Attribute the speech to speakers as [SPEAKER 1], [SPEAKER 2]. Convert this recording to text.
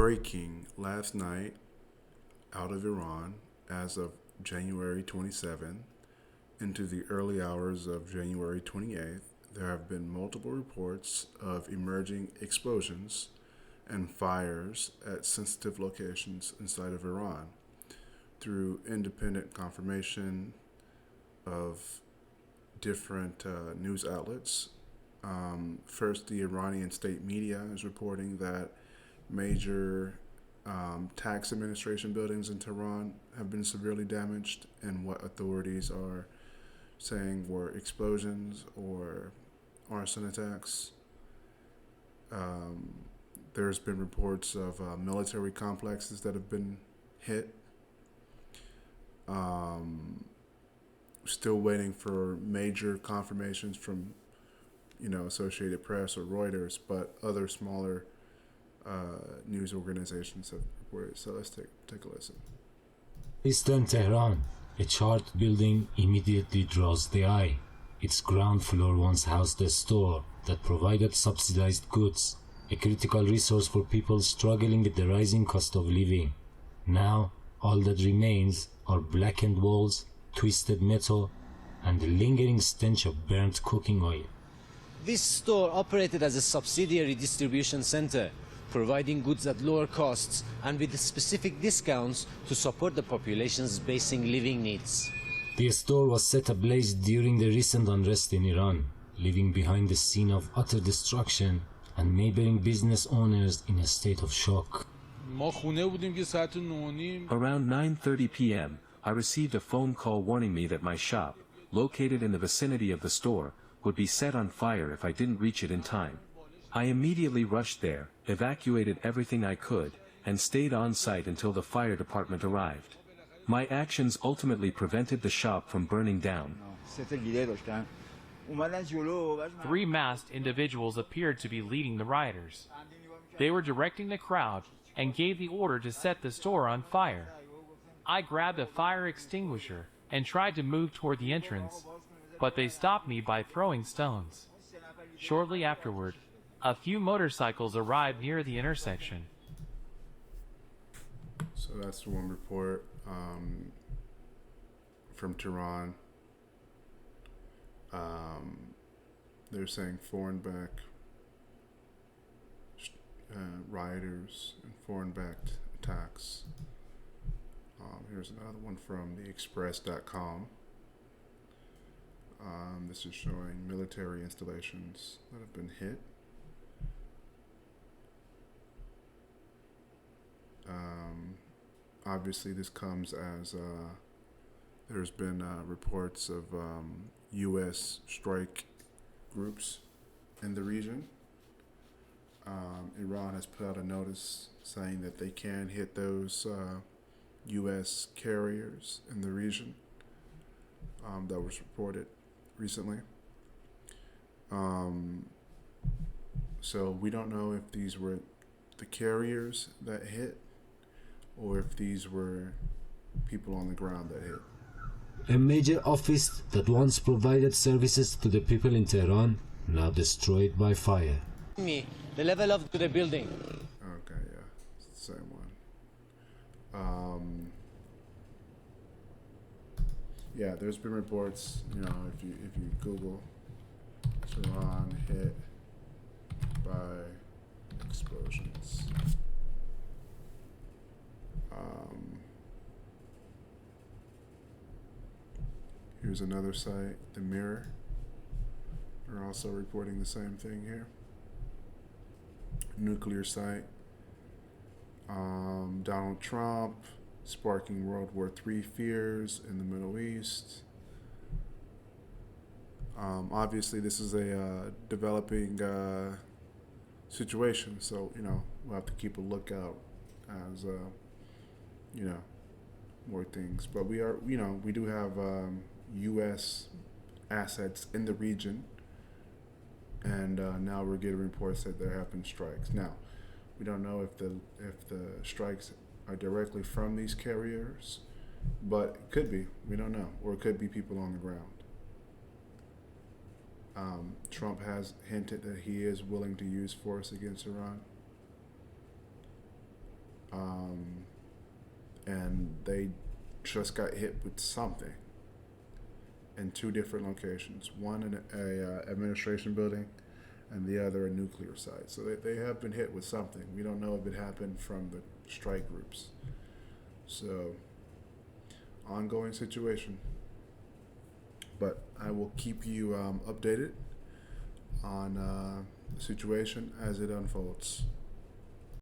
[SPEAKER 1] breaking last night out of Iran as of January 27th into the early hours of January 28th, there have been multiple reports of emerging explosions and fires at sensitive locations inside of Iran through independent confirmation of different news outlets. First, the Iranian state media is reporting that major tax administration buildings in Tehran have been severely damaged, and what authorities are saying were explosions or arson attacks. There's been reports of military complexes that have been hit. Still waiting for major confirmations from, Associated Press or Reuters, but other smaller news organizations have reported. So let's take a listen.
[SPEAKER 2] Eastern Tehran, a charred building immediately draws the eye. Its ground floor once housed a store that provided subsidized goods, a critical resource for people struggling with the rising cost of living. Now, all that remains are blackened walls, twisted metal, and the lingering stench of burnt cooking oil.
[SPEAKER 3] This store operated as a subsidiary distribution center, providing goods at lower costs and with specific discounts to support the population's basic living needs.
[SPEAKER 2] The store was set ablaze during the recent unrest in Iran, leaving behind a scene of utter destruction and neighboring business owners in a state of shock.
[SPEAKER 4] Around 9:30 p.m., I received a phone call warning me that my shop, located in the vicinity of the store, would be set on fire if I didn't reach it in time. I immediately rushed there, evacuated everything I could, and stayed on site until the fire department arrived. My actions ultimately prevented the shop from burning down.
[SPEAKER 5] Three masked individuals appeared to be leading the rioters. They were directing the crowd and gave the order to set the store on fire. I grabbed a fire extinguisher and tried to move toward the entrance, but they stopped me by throwing stones. Shortly afterward, a few motorcycles arrived near the intersection.
[SPEAKER 1] So that's the one report from Tehran. They're saying foreign-backed rioters and foreign-backed attacks. Here's another one from theexpress.com. This is showing military installations that have been hit. Obviously, this comes as there's been reports of U.S. strike groups in the region. Iran has put out a notice saying that they can hit those U.S. carriers in the region. That was reported recently. So we don't know if these were the carriers that hit or if these were people on the ground that hit.
[SPEAKER 2] A major office that once provided services to the people in Tehran, now destroyed by fire.
[SPEAKER 3] The level of the building.
[SPEAKER 1] Okay, yeah, it's the same one. Yeah, there's been reports. If you Google Tehran hit by explosions. Here's another site, The Mirror. They're also reporting the same thing here. Nuclear site. Donald Trump sparking World War III fears in the Middle East. Obviously, this is a developing situation, so we'll have to keep a lookout as more things. But we do have U.S. assets in the region, and now we're getting reports that there have been strikes. Now, we don't know if the strikes are directly from these carriers, but it could be. We don't know, or it could be people on the ground. Trump has hinted that he is willing to use force against Iran. and they just got hit with something in two different locations, one in a administration building and the other a nuclear site. So they have been hit with something. We don't know if it happened from the strike groups. So, ongoing situation. But I will keep you updated on the situation as it unfolds.